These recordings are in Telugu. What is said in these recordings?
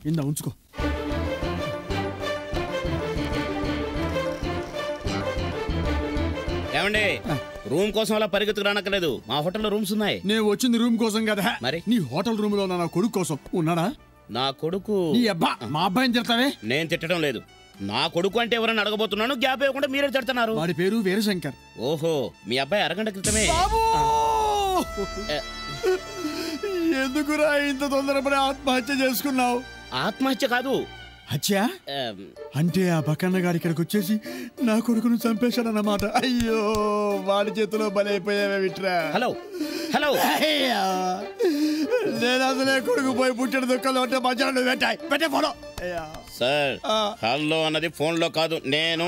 ఇందా ఉంచుకో. ఏమండి రూమ్ కోసం అలా పరిగెత్తుకు రానక్కర్లేదు, మా హోటల్లో రూమ్స్ ఉన్నాయి. నేను వచ్చింది రూమ్ కోసం కదా, మరి నీ హోటల్ రూమ్ లో నా కొడుకు కోసం ఉన్నాడా? నా కొడుకు నీ అబ్బా మా అబ్బాయిని తిడతావే. నేను తిట్టడం లేదు, నా కొడుకు అంటే ఎవరైనా అడగబోతున్నాను, గ్యాప్ ఇవ్వకుండా మీరే తిడుతున్నారు. వాడి పేరు వీరశంకర్. ఓహో, మీ అబ్బాయి అరగంట క్రితమే. ఎందుకురా ఇంత తొందరపడి ఆత్మహత్య చేసుకున్నావు? ఆత్మహత్య కాదు, హత్య. అంటే ఆ బకన్న గారి ఇక్కడికి వచ్చేసి నా కొడుకును చంపేశాడన్నమాట. అయ్యో, వాడి చేతిలో బలైపోయావే విట్రా. హలో హలో, నేను అసలే కొడుకు పోయి పుట్టిన దుఃఖంలో ఉంటే మధ్యాహ్నం పెట్టే ఫోన్. సార్ హలో అన్నది ఫోన్ లో కాదు, నేను.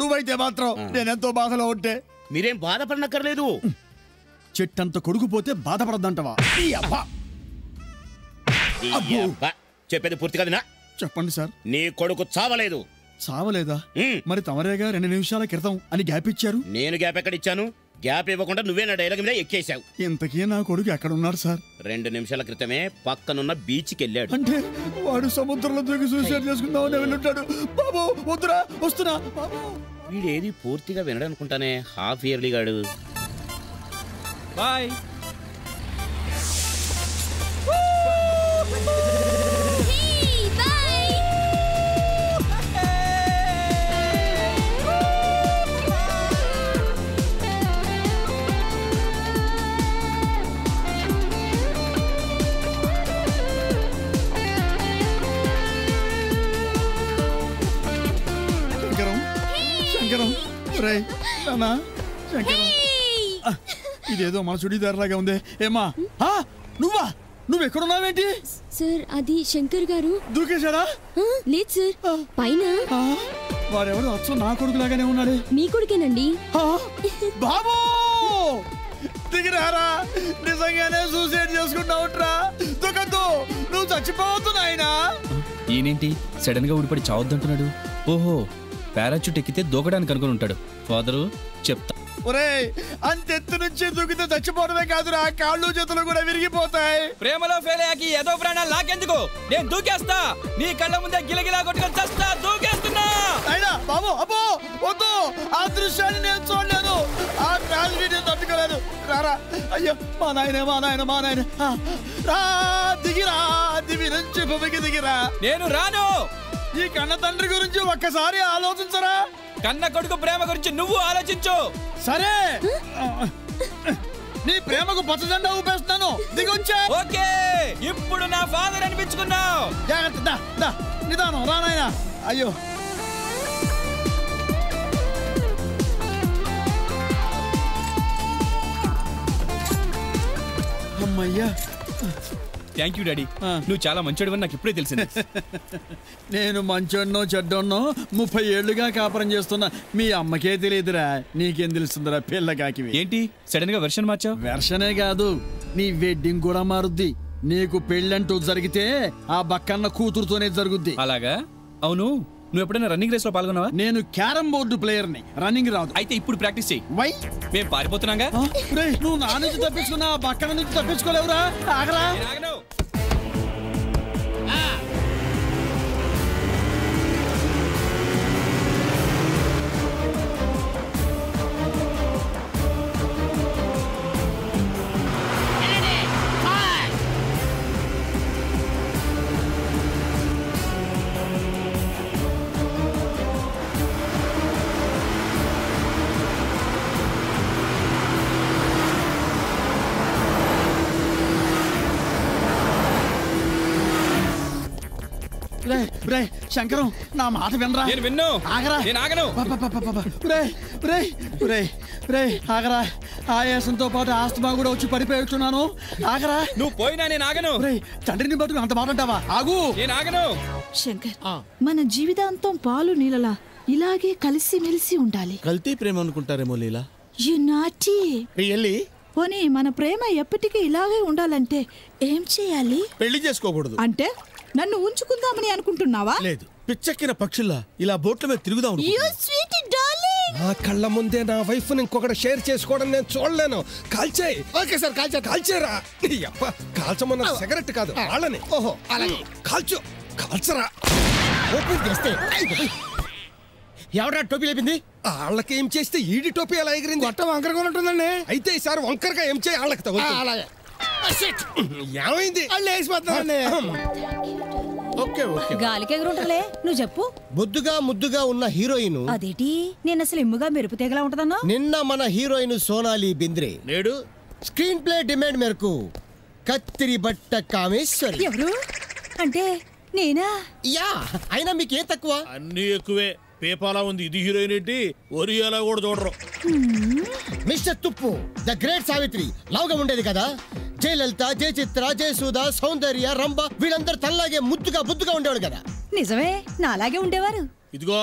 నువ్వైతే మాత్రం నేనెంతో బాధలో ఉంటే మీరేం బాధపడనక్కర్లేదు. చెట్టంత కొడుకు పోతే బాధపడద్దంటవా? చెప్పేది పూర్తి కదనా? చెప్పండి సార్. నీ కొడుకు చావలేదు. చావలేదా? మరి తమరేగా 2 నిమిషాల క్రితం అని గ్యాప్ ఇచ్చారు. నేను గ్యాప్ ఎక్కడ ఇచ్చాను? గ్యాప్ ఇవ్వకుండా నువ్వే నా డైలాగ్ మీద ఎక్కేశావు. ఇంతకీ నా కొడుకు ఎక్కడ ఉన్నాడు సార్? 2 నిమిషాల క్రితమే పక్కనున్న బీచ్కి వెళ్ళాడు. అంటే వాడు సముద్రంలో దూకి సూసైడ్ చేసుకుందామని వెళ్ళుంటాడు. బాబు వద్దురా, వస్తున్నా. వీడేది పూర్తిగా వినడనుకుంటానే, హాఫ్ ఇయర్లీ గాడు. బాయ్. ఇదేదో మా చుడీదార్ లాగా ఉంది. ఏమా నువ్వు ఎక్కడున్నావేంటి? సార్ అది శంకర్ గారు. దూకేశాడా? లేదు సార్, పైన. వాడెవడు అచ్చం నా కొడుకు లాగానే ఉన్నాడు. మీ కొడుకేనండి. బాబు దిగిరారా, నిజంగానే సూసైడ్ చేసుకుంటావుట్రా. దుఃఖద్దు, నువ్వు చచ్చిపోవద్దు నాయనా. ఈయనేంటి సడన్ గా ఊడిపడి చావద్దంటున్నాడు? ఓహో, పారాచూట్ ఎక్కితే దూకడానికి అనుకుని ఉంటాడు. ఫాదరు చెప్తా. ఒరేయ్, అంతెత్తు నుంచి దూకితే చచ్చిపోవడమే కాదురా, కాళ్ళు చేతులు కూడా విరిగిపోతాయి. ప్రేమలో ఫెయిల్ అయ్యాకి ఏదో ప్రాణాలు నాకెందుకు? నేను దూకేస్తా, నీ కళ్ళ ముందే గిలగిలా కొట్టుకొని చస్తా. దూకేస్తున్నా. అయినా బాబు అబ్బో వద్దు, ఆ దృశ్యాన్ని నేను చూడలేదు, ఆ ట్రాజడీని తట్టుకోలేదు. రారా, అయ్యో మా నాయన మా నాయన మా నాయన. రా, దిగిరా, దివి నుంచి భూమికి దిగిరా. నేను రాను. ఈ కన్న తండ్రి గురించి ఒక్కసారి ఆలోచించరా. కన్న కొడుకు ప్రేమ గురించి నువ్వు ఆలోచించు. సరే, నీ ప్రేమకు పచ్చజెండా ఊపేస్తాను, దిగొచ్చా. ఓకే, ఇప్పుడు నా ఫాదర్ అనిపించుకున్నావు. జాగ్రత్త, నిదానం రా నాయనా. అయ్యో అమ్మయ్యా. థ్యాంక్ యూ డాడీ, నువ్వు చాలా మంచోడివని నాకు ఇప్పుడే తెలిసింది. నేను మంచోడ్నో చెడ్డోన్నో 30 ఏళ్లుగా కాపురం చేస్తున్నా, మీ అమ్మకే తెలియదురా. నీకేం తెలుస్తుందిరా పిల్లకాకి. ఏంటి సడన్ గా వెర్షన్ మార్చావు? వెర్షనే కాదు, నీ వెడ్డింగ్ కూడా మారుద్ది. నీకు పెళ్ళంటూ జరిగితే ఆ బక్కన్న కూతురుతోనే జరుగుద్ది. అలాగా? అవును, నువ్వు ఎప్పుడైనా రన్నింగ్ రేస్ లో పాల్గొన్నావా? నేను క్యారమ్ బోర్డు ప్లేయర్ ని, రన్నింగ్ రాదు. అయితే ఇప్పుడు ప్రాక్టీస్ చెయ్యి. వై? మేము పారిపోతున్నాగా. నువ్వు నా నుంచి తప్పించుకున్నా, బక్కన నుంచి తప్పించుకోలేవురా. ఆగరా. శంకరం, నా మాట వినరా. నేను విన్ను. ఆగరా. నేను ఆగను. ఆగరా. ఆయాసంతో పాటు ఆస్తమా కూడా వచ్చి పడిపోతున్నాను. ఆగరా. నువ్వు పోయినా నేను ఆగను. తండ్రిని బతుకు అంత మాట అంటావా? ఆగు. నేను ఆగను. శంకర్, మన జీవితాంతం పాలు నీళ్ళలా ఇలాగే కలిసి మెలిసి ఉండాలి. కల్తీ ప్రేమ అనుకుంటారేమో లీలా. యు నాటి. రియల్లీ? పోనీ మన ప్రేమ ఎప్పటికీ ఇలాగే ఉండాలంటే ఏం చేయాలి? పెళ్లి చేసుకోకూడదు. అంటే నన్ను ఉంచుకుందామని అనుకుంటున్నావా? లేదు, పిచ్చెక్కిన పక్షుల్లా ఇలా బోట్ల మీద తిరుగుదాం. నా కళ్ళ ముందే నా వైఫ్ ఇంకొకటి షేర్ చేసుకోవడం నేను చూడలేను. కాల్చేయి. ఓకే సార్, కాల్చేరా. కాల్చమన్న సిగరెట్ కాదు వాళ్ళని. ఓహో అలాగే. కాల్చు. కాల్చరా. ఓపెన్ చేస్తే ఎవడా టోపీ లేపింది? వాళ్ళకి ఏం చేస్తే ఈడి టోపీ ఎలా ఎగిరింది? గొట్ట వంకరగా ఉంటుందండి. అయితే ఈసారి వంకరగా ఏం చేయి వాళ్ళకి తగులుతుంది. అలాగే ఏమైంది? వాళ్ళు వేసిపోతారండి. Okay okay. గాలికి ఎగురుంటలే, నువ్వు చెప్పు. బొద్దుగా ముద్దుగా ఉన్న హీరోయిన్ అదేటి నేను అసలు ఎమ్ముగా మెరుపు తీగలా ఉంటదన్నా? నిన్న మన హీరోయిన్ సోనాలి బింద్రే నేడు స్క్రీన్ ప్లే డిమాండ్ మేరకు కత్తిరి బట్ట కామేశ్వరి. ఎవరు అంటే నేనా? యా, అయినా మీకేం తక్కువ? అన్ని ఎక్కువే. పేపాలా ఉంది ఇది హీరోయిన్ ఏంటి? ఒరియాలా కూడా చూడరు. మిస్టర్ తుప్పు ద గ్రేట్ సావిత్రి లావుగా ఉండేది కదా. జయలలిత, జయచిత్ర, జయసూద, సౌందర్య, రంభ వీళ్ళందరూ తనలాగే ముద్దుగా బుద్దుగా ఉండేవాడు కదా. నిజమే, నాలాగే ఉండేవారు. ఇదిగో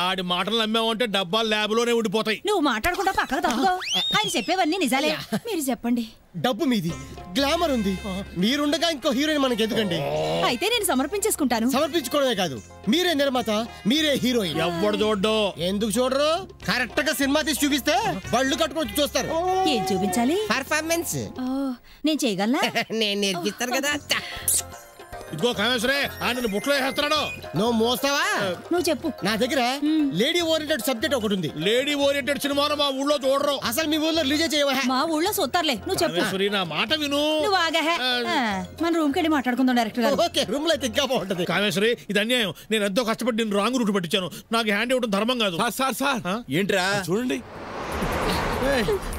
ఆడి మాటలు నమ్మామంటే డబ్బాలు ల్యాబ్ లోనే ఉండిపోతాయి. నువ్వు మాట్లాడుకుంటా పక్కకు తప్పుకో. ఆయన చెప్పేవన్నీ నిజాలే. మీరు చెప్పండి. డబ్బు మీది, గ్లామర్ ఉంది, మీరుండగా ఇంకో హీరోయిన్ మనకి ఎందుకండి? అయితే నేను సమర్పించేసుకుంటాను. సమర్పించుకోవడమే కాదు, మీరే నిర్మాత, మీరే హీరోయిన్. ఎవడు చూడ్డు. ఎందుకు చూడరు? కరెక్ట్ గా సినిమా తీసి చూపిస్తే వాళ్ళు కట్టుకొని చూస్తారు. ఏం చూపించాలి? పర్ఫార్మెన్స్. నేను చేయగలనా? నేను నేర్పిస్తాను కదా. ఇదిగో కామేశ్వరే, ఆయన బుట్లో వేస్తున్నాడు. నువ్వు మోస్తావా? నువ్వు చెప్పు. నా దగ్గర లేడీ ఓరియంటెడ్ సబ్జెక్ట్ ఒకటి ఉంది. లేడీ ఓరియంటెడ్ సినిమాను మా ఊళ్ళో చూడరు. అసలు మీ ఊళ్ళో రిలీజ్ చేయవా? మా ఊళ్ళో సొత్తారులే, నువ్వు చెప్పు. కామేశ్వరి, నా మాట విను. నువ్వు ఆగా. మన రూమ్ కెళ్ళి మాట్లాడుకుందాం డైరెక్టర్ గారు. ఓకే, రూమ్ లో అయితే ఇంకా బాగుంటది. కామేశ్వరి, ఇది అన్యాయం. నేను ఎంతో కష్టపడి నేను రాంగ్ రూట్ పట్టించాను. నాకు హ్యాండ్ ఇవ్వడం ధర్మం కాదు. సార్ ఏంట్రా చూడండి.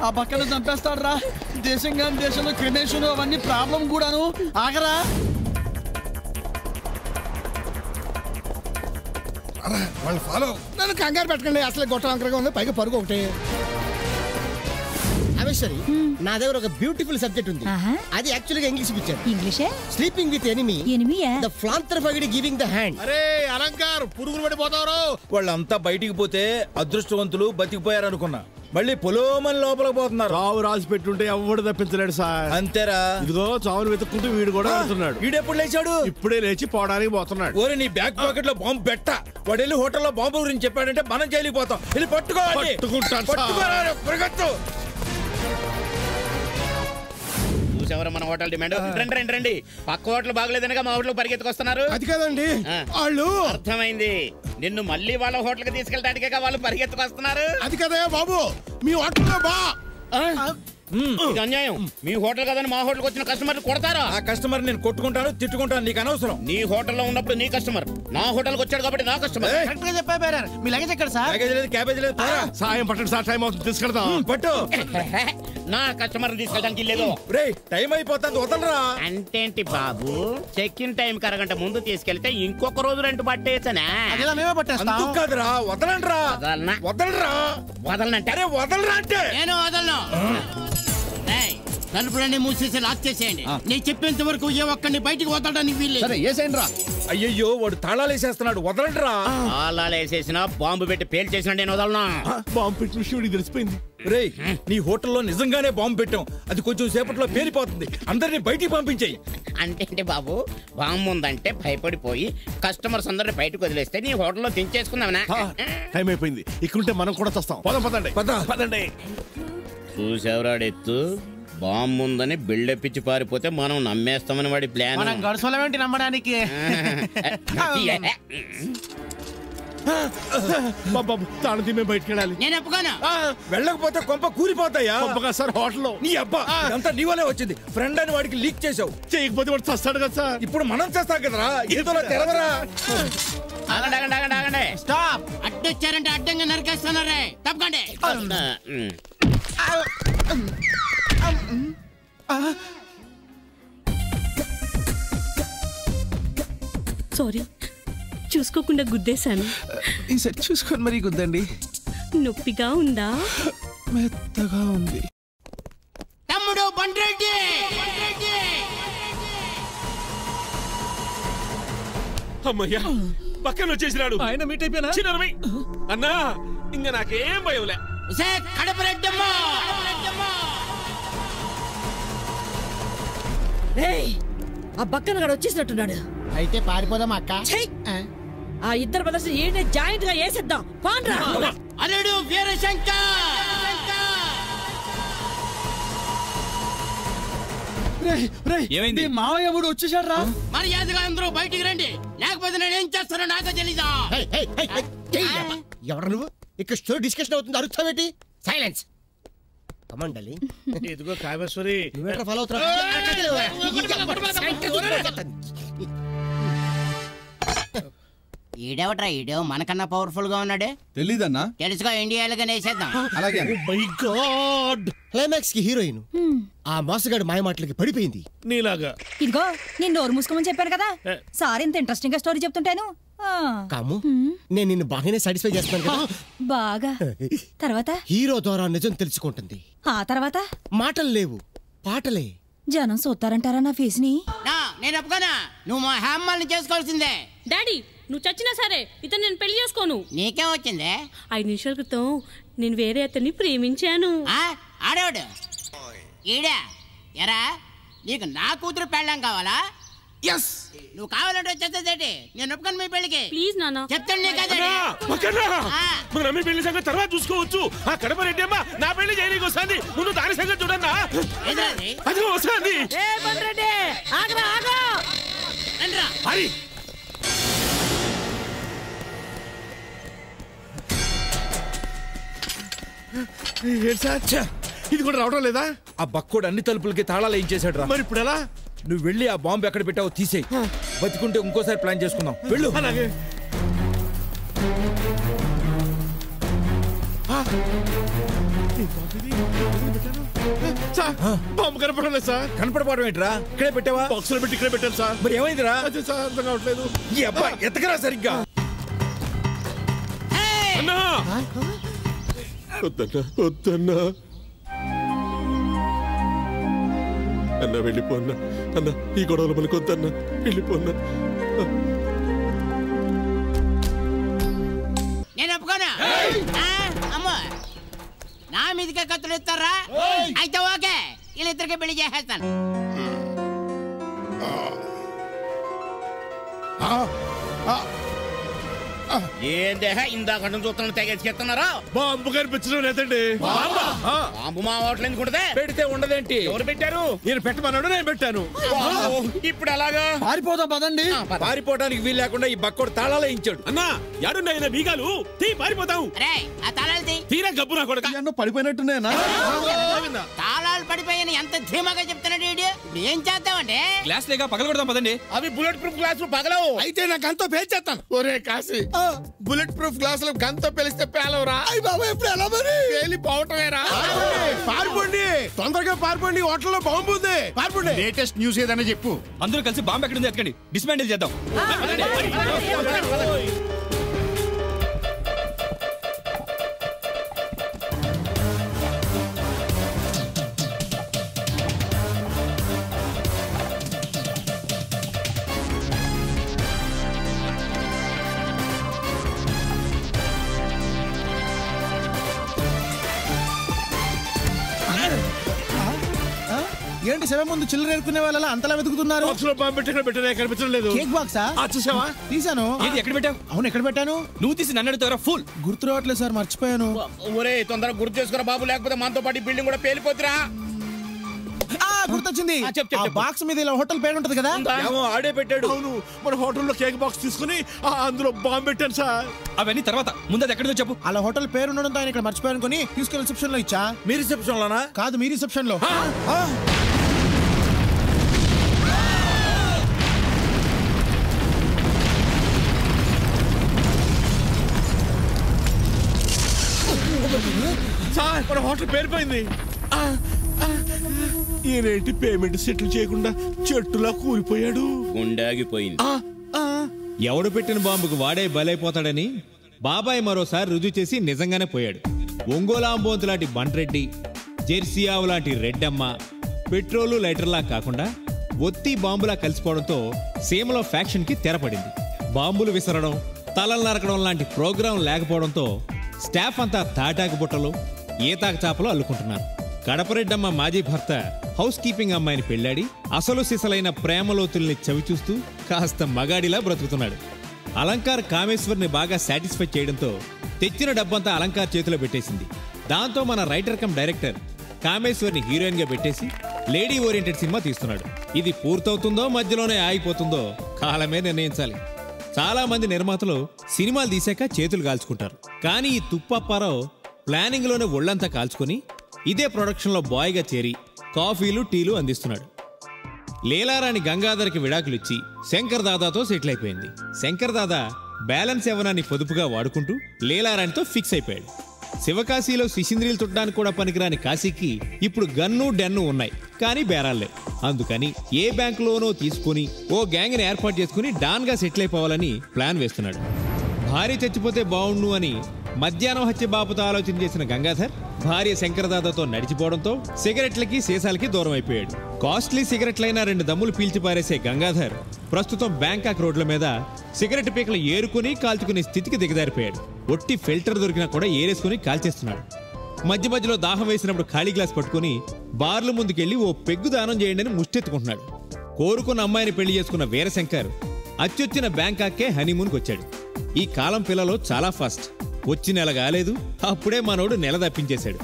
ఆ పక్కన చంపేస్తాడు రా. దేశంగా దేశంలో క్రిమేషన్ అవన్నీ ప్రాబ్లం కూడాను. ఆగరా. వాళ్ళు ఫాలో. నన్ను కంగారు పెట్టకండి. అసలు గొట్ట వంకరగా ఉంది, పైగా పరుగు ఒకటి. కామేశ్వరి, నా దగ్గర ఒక బ్యూటిఫుల్ సబ్జెక్ట్ ఉంది. అది యాక్చువల్ గా ఇంగ్లీష్ పిక్చర్. ఇంగ్లీషే? Sleeping with enemy, anemia? The ఫ్లాంథ్రఫగడి గివింగ్ ద హ్యాండ్. అరే అలంకార్, పురుగులు పడిపోతారు. వాళ్ళంతా బయటికి పోతే అదృష్టవంతులు బతికిపోయారనుకున్నా, మళ్ళీ పొలోమని లోపలికి పోతున్నారు. చావు రాసి పెట్టుంటే ఎవడు తప్పించలేడు సార్. అంతేరా. ఇదిగో చావును వెతుక్కుంటూ వీడు కూడా వెళ్తున్నాడు. వీడెప్పుడు లేచాడు? ఇప్పుడే లేచి పోవడానికి పోతున్నాడు. ఓరి నీ బ్యాక్ పాకెట్ లో బాంబు పెట్ట. వాడు వెళ్ళి హోటల్లో బాంబు గురించి చెప్పాడంటే మనం చేయలేకపోతాం. వెళ్ళి పట్టుకోవాలి. పట్టుకుంటాను. చూసేవారు మన హోటల్ డిమాండ్. రండి రండి రండి. పక్క హోటల్ బాగలేదనగా మా హోటల్ పరిగెత్తుకొస్తున్నారు. అది కదండి వాళ్ళు. అర్థమైంది. నిన్ను మళ్ళీ వాళ్ళ హోటల్ కి తీసుకెళ్ళడానికే వాళ్ళు పరిగెత్తుకొస్తున్నారు. అది కదయ్యా బాబు, మీ హోటల్లో బా. ఇది అన్యాయం. మీ హోటల్ కదని మా హోటల్కి వచ్చిన కస్టమర్ కొడతారా? ఆ కస్టమర్ నేను కొట్టుకుంటాను, తిట్టుకుంటాను, నీకు అనవసరం. నీ హోటల్లో ఉన్నప్పుడు నీ కస్టమర్, నా హోటల్కి వచ్చాడు కాబట్టి నా కస్టమర్. కరెక్ట్ గా చెప్పారు. మీ లగేజ్ ఎక్కడ సార్? ప్యాకేజ్ లేదు, క్యాబేజ్ లేదు. సాయం పట్టండి సార్, టైం అవుతుంది, తీసుకెళ్తాం. పట్టు. నా కస్టమర్ తీసుకెళ్ళడానికి లేదు. రే టైం అయిపోతుంది, వదలరా. అంటేంటి బాబు, చెక్ ఇన్ టైం కి అరగంట ముందు తీసుకెళ్తే ఇంకొక రోజు రెంట్ పట్టేయచ్చనా? మేమే పట్టేస్తాం. అందుకు కాదురా, వదలండ్రా. వదలనా? వదలరా. వదలనంటే? అరే వదలరా అంటే. నేను వదలను. తలుపులన్నీ మూసేసి లాక్ చేసేయండి. నేను చెప్పేంత వరకు ఏ ఒక్కడిని బయటికి వదలడానికి వీల్లేదు. అయ్యయ్యో, వాడు తాళాలు వేసేస్తున్నాడు, వదలండ్రా. తాళాలు వేసేసినా బాంబు పెట్టి పేల్ చేసినా నేను వదలనా? బాంబు పెట్టిన విషయం తెలిసిపోయింది. రేయ్, నీ హోటల్లో నిజంగానే బాంబు పెట్టాం. అది కొంచెం సేపట్లో పేలిపోతుంది. అందరినీ బయటికి పంపించేయి. అంటే బాబు, బాంబు ఉందంటే భయపడిపోయి కస్టమర్స్ అందరిని బయటకు వదిలేస్తే నీ హోటల్లో దించేసుకుందామనా? టైం అయిపోయింది. ఇక్కడుంటే మనం కూడా వస్తాం. పదండి పదండి. చూసేవరాడెత్తు, బాంబు ఉందని బిల్డప్ ఇచ్చి పారిపోతే మనం నమ్మేస్తామని వాడి ప్లాన్. మనం గడుసోలేంటి నమ్మడానికి? బాబు తాను తిమ్మే బయటికి వెళ్ళాలి. నేను ఒప్పుకోను. వెళ్ళకపోతే కొంప కూలిపోతాయా? సార్ హోటల్లో నీ అబ్బా అంతా నీ వల్లే వచ్చింది. ఫ్రెండ్ అని వాడికి లీక్ చేసావు. చేయకపోతే వాడు చస్తాడు కదా సార్. ఇప్పుడు మనం చేస్తాం కదరా, ఏదో తెరవరా. ఆగండి ఆగండి ఆగండి ఆగండి. స్టాప్. అడ్డొచ్చారంటే అడ్డంగా నరికేస్తున్నారే, తప్పకండి. సారీ, చూసుకోకుండా గుద్దేశాను. ఈసారి చూసుకొని మరీ గుద్దండి. నొప్పిగా ఉందా? మెత్తగా ఉంది. తమ్ముడు బండ్రెడ్డి, అమ్మయ్యా, పక్కన వచ్చేసినాడు. ఆయన మీట్ అయిపోయినా అన్నా, ఇంకా నాకేం భయంలే. కడపరెడ్డమ్మా, ఆ బక్కన గడు వచ్చేసినట్టున్నాడు. అయితే పారిపోదాం అక్క. ఆ ఇద్దరు బ్రదర్స్ ఏంటి జాయింట్ గా వేసేద్దాం. పాండ్రా అల్లుడు వీరశంకర్. ఏమైంది? మావయ్య కూడా వచ్చేసాడు రా. మర్యాదగా అందరూ బయటికి రండి, లేకపోతే నేను ఏం చేస్తానో నాకే తెలీదా. ఎవరు నువ్వు? ఇక్కడ స్టోరీ డిస్కషన్ అవుతుంది, అరుస్తావేంటి? సైలెన్స్. కమండలి ఇదిగో కామేశ్వరి, ఫాలో అవుతున్నా. ఈడేవట్రా ఈడో మనకన్నా పవర్ఫుల్ గా ఉన్నాడే. తెలీదన్నా. తెలుసుగా ఇండియాలుగానే వేసేద్దాం. అలాగే. మై గాడ్, క్లైమాక్స్ కి హీరోయిన్ ఆ మోసగాడు మాయ మాటలకి పడిపోయింది నీలాగా. ఇదిగో నేను నోరు మూసుకోమని చెప్పాను కదా సార్, ఇంత ఇంట్రెస్టింగ్ గా స్టోరీ చెప్తుంటాను. కాము, నేను నిన్ను బాగానే సాటిస్ఫై చేస్తాను కదా. బాగా. తర్వాత హీరో ద్వారా నిజం తెలుసుకుంటుంది. ఆ తర్వాత మాటలు లేవు, పాటలే. జనం చూస్తారంటారా నా ఫేస్ ని? నేను ఒప్పుకోనా, నువ్వు మా హేమ్మల్ని చేసుకోవాల్సిందే. డాడీ నువ్వు చచ్చినా సరే ఇతను నేను పెళ్లి చేసుకోను. నీకేం వచ్చిందే? 5 నిమిషాల క్రితం నేను వేరే అతన్ని ప్రేమించాను. ఆడేవాడు ఈడా? ఎరా నీకు నా కూతురు పెళ్ళం కావాలా? ఎస్. నువ్వు కావాలంటే వచ్చేసేదేటి, నేను ఒప్పుకోను మీ పెళ్లికి. ప్లీజ్ నాన్న చెప్తాను నీకు. మన అమ్మ పెళ్లి సంగతి తర్వాత చూసుకోవచ్చు. ఆ కడప రెడ్డి అమ్మ నా పెళ్లి చేయడానికి వస్తుంది, ముందు దాని సంగతి చూడన్నా. అది వస్తుంది. ఇది కూడా రావడం లేదా? ఆ బక్కోడు అన్ని తలుపులకి తాళాలు ఏం చేశాడు రా. మరి ఇప్పుడు ఎలా? నువ్వు వెళ్ళి ఆ బాంబు ఎక్కడ పెట్టావో తీసేయి. బతికుంటే ఇంకోసారి ప్లాన్ చేసుకుందాం. వెళ్ళు. అలాగే. బాంబు కనపడలేదు సార్. కనపడపోవడం ఏంట్రా? ఇక్కడే పెట్టావా? బాక్సులో పెట్టి ఇక్కడే పెట్టాను సార్. మరి ఏమైందిరా? అదే సార్, అర్థం కావట్లేదు. ఈ అబ్బా ఎత్తకరా సరిగ్గా. అన్నా వద్దన్నా, వద్దన్నా అన్న, వెళ్ళిపోన్నా అన్న. ఈ గొడవలు మనకు వద్దన్నా, వెళ్ళిపోన్నా. నేను ఒప్పుకోనా. అమ్మో, నా మీదకే కత్తులు ఇస్తారా? అయితే ఓకే, వీళ్ళిద్దరికే పెళ్లి చేసేస్తాను. ఏందే ఇందాక చూస్తున్న తెగెత్తున్నారా? బాంబు కనిపించడం లేదండి. బాంబు మా హోటల్ ఎందుకుంటదే? పెడితే ఉండదేంటి? ఎవరు పెట్టారు? నేను పెట్టమన్నాడు, నేను పెట్టాను. ఇప్పుడు ఎలాగా? పారిపోదాం పదండి. పారిపోవడానికి వీలు లేకుండా ఈ బక్కోడు తాళాలు వేయించాడు. అన్నా యాడున్నాయి బీగాలు? తీ, పారిపోతాం. ఆ తాళాలు తీరా గబ్బు నా కొడుకు. పడిపోయినట్టున్నాయనా? తాళాలు పడిపోయాయని ఎంత ధీమాగా చెప్తున్నాడు వీడు. ఇప్పుడు ఏం చేద్దామంటే గ్లాస్ లేక పగలగొడదాం పదండి. అవి బుల్లెట్ ప్రూఫ్ గ్లాసులు పగలవు. అయితే నా గంతో పేల్చేస్తాను. ఒరే కాశీ, బుల్లెట్ ప్రూఫ్ గ్లాసులు గంతో పేలిస్తే పేలవరా? ఇప్పుడు ఎలా మరి? పేలిపోవటమేరా? పారిపోండి, తొందరగా పారిపోండి. హోటల్లో బాంబు ఉంది, పారిపోండి. లేటెస్ట్ న్యూస్ ఏదైనా చెప్పు. అందరూ కలిసి బాంబు ఎక్కడుంది ఎత్తుకండి, డిస్మాండిల్ చేద్దాం. ఏంటి శవం ముందు చిల్లర ఏరుకునే వాళ్ళ అంతలా వెతుకుతున్నారు? బాక్స్ లో బాంబు పెట్టి పెట్టినా కనిపించడం లేదు. కేక్ బాక్సా? చూసావా? తీసాను. ఏది ఎక్కడ పెట్టావు? అవును, ఎక్కడ పెట్టాను? నువ్వు తీసి నన్ను అడుగుతావరా ఫుల్? గుర్తు రావట్లేదు సార్, మర్చిపోయాను. ఒరే తొందరగా గుర్తు చేసుకురా బాబు, లేకపోతే మనతో పాటు బిల్డింగ్ కూడా పేలిపోతురా. గుర్తొచ్చింది. బాక్స్ మీద ఇలా హోటల్ పేరు ఉంటది కదా? ఆడే పెట్టాడు. అవును, మన హోటల్లో కేక్ బాక్స్ తీసుకుని అందులో బాంబు పెట్టాను సార్. అవన్నీ తర్వాత, ముందు అది ఎక్కడిదో చెప్పు. అలా హోటల్ పేరు ఉండడంతో ఆయన ఇక్కడ మర్చిపోయానుకొని తీసుకుని రిసెప్షన్ లో ఇచ్చా. మీ రిసెప్షన్ లోనా? కాదు, మీ రిసెప్షన్ లో. సార్, మన హోటల్ పేరిపోయింది. ఈయనేంటి పేమెంట్ సెటిల్ చేయకుండా చెట్టులా కూలిపోయాడు. గుండాగిపోయింది. ఎవడు పెట్టిన బాంబుకు వాడే బలైపోతాడని బాబాయ్ మరోసారి రుజువు చేసి నిజంగానే పోయాడు. ఒంగోలాంబోంతు లాంటి బండ్రెడ్డి, జెర్సీ ఆవు లాంటి రెడ్డమ్మ పెట్రోలు లైటర్లా కాకుండా ఒత్తి బాంబులా కలిసిపోవడంతో సీమలో ఫ్యాక్షన్ కి తెరపడింది. బాంబులు విసరడం, తలలు నరకడం లాంటి ప్రోగ్రాం లేకపోవడంతో స్టాఫ్ అంతా తాటాకు బుట్టలు, ఈతాకు చాపలు అల్లుకుంటున్నారు. కడపరెడ్డమ్మ మాజీ భర్త హౌస్ కీపింగ్ అమ్మాయిని పెళ్లాడి అసలు సిసలైన ప్రేమలోతుల్ని చవిచూస్తూ కాస్త మగాడిలా బ్రతుకుతున్నాడు. అలంకార్ కామేశ్వర్ని బాగా సాటిస్ఫై చేయడంతో తెచ్చిన డబ్బంతా అలంకార్ చేతిలో పెట్టేసింది. దాంతో మన రైటర్ కమ్ డైరెక్టర్ కామేశ్వర్ని హీరోయిన్ గా పెట్టేసి లేడీ ఓరియంటెడ్ సినిమా తీస్తున్నాడు. ఇది పూర్తవుతుందో మధ్యలోనే ఆగిపోతుందో కాలమే నిర్ణయించాలి. చాలా మంది నిర్మాతలు సినిమాలు తీసాక చేతులు కాల్చుకుంటారు. కానీ ఈ తుప్పప్పారావు ప్లానింగ్ లోనే ఒళ్ళంతా కాల్చుకొని ఇదే ప్రొడక్షన్ లో బాయ్ గా చేరి కాఫీలు టీలు అందిస్తున్నాడు. లీలారాణి గంగాధర్కి విడాకులిచ్చి శంకర్ దాదాతో సెటిల్ అయిపోయింది. శంకర్ దాదా బ్యాలెన్స్ యవ్వనాన్ని పొదుపుగా వాడుకుంటూ లీలారాణితో ఫిక్స్ అయిపోయాడు. శివకాశీలో శిశింద్రీలు చుట్టడానికి కూడా పనికిరాని కాశీకి ఇప్పుడు గన్ను డెన్ను ఉన్నాయి, కానీ బేరాలే. అందుకని ఏ బ్యాంక్ లోనో తీసుకుని ఓ గ్యాంగ్ ని ఏర్పాటు చేసుకుని డాన్ గా సెటిల్ అయిపోవాలని ప్లాన్ వేస్తున్నాడు. భార్య చచ్చిపోతే బావుండు అని మధ్యాహ్నం హత్య బాపుతో ఆలోచన చేసిన గంగాధర్ భార్య శంకరదాదాతో నడిచిపోవడంతో సిగరెట్లకి సీసాలకి దూరం అయిపోయాడు. కాస్ట్లీ సిగరెట్లైనా 2 దమ్ములు పీల్చి పారేసే గంగాధర్ ప్రస్తుతం బ్యాంకాక్ రోడ్ల మీద సిగరెట్ పీకలు ఏరుకుని కాల్చుకునే స్థితికి దిగజారిపోయాడు. ఒట్టి ఫిల్టర్ దొరికినా కూడా ఏరేసుకుని కాల్చేస్తున్నాడు. మధ్య మధ్యలో దాహం వేసినప్పుడు ఖాళీ గ్లాస్ పట్టుకుని బార్ల ముందుకెళ్లి ఓ పెగ్గు దానం చేయండి అని ముష్టెత్తుకుంటున్నాడు. కోరుకున్న అమ్మాయిని పెళ్లి చేసుకున్న వీరశంకర్ అచ్చొచ్చిన బ్యాంకాక్కే హనీమూన్కి వచ్చాడు. ఈ కాలం పిల్లలు చాలా ఫాస్ట్. వచ్చి నెల కాలేదు, అప్పుడే మనోడు నెల తప్పించేశాడు.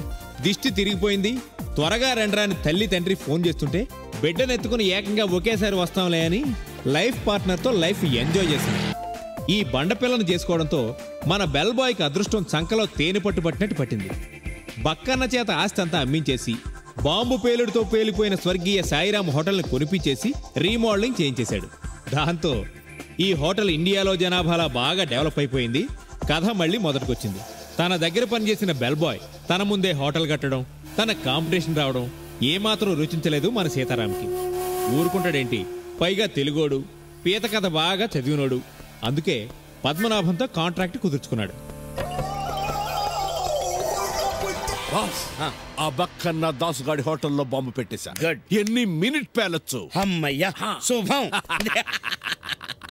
దిష్టి తిరిగిపోయింది, త్వరగా రండ్రాని తల్లి తండ్రి ఫోన్ చేస్తుంటే బిడ్డనెత్తుకుని ఏకంగా ఒకేసారి వస్తాంలే అని లైఫ్ పార్ట్నర్తో లైఫ్ ఎంజాయ్ చేశాడు. ఈ బండపిల్లను చేసుకోవడంతో మన బెల్ బాయ్కి అదృష్టం చంకలో తేనె పట్టుబట్టినట్టు పట్టింది. బక్కన్న చేత ఆస్తి అంతా అమ్మించేసి బాంబు పేలుడుతో పేలిపోయిన స్వర్గీయ సాయిరామ్ హోటల్ని కొనిపించేసి రీమోడలింగ్ చేయించేశాడు. దాంతో ఈ హోటల్ ఇండియాలో జనాభాలా బాగా డెవలప్ అయిపోయింది. కథ మళ్ళీ మొదటికొచ్చింది. తన దగ్గర పనిచేసిన బెల్ బాయ్ తన ముందే హోటల్ కట్టడం, తన కాంపిటీషన్ రావడం ఏమాత్రం రుచించలేదు మన సీతారాంకి. ఊరుకుంటాడేంటి, పైగా తెలుగోడు, పీత కథ బాగా చదివినోడు. అందుకే పద్మనాభంతో కాంట్రాక్ట్ కుదుర్చుకున్నాడు. ఆ బక్కన్న దాసుగాడి హోటల్లో బాంబు పెట్టేశా. ఎన్ని మినిట్ పేలొచ్చు. అమ్మయ్యా శుభం.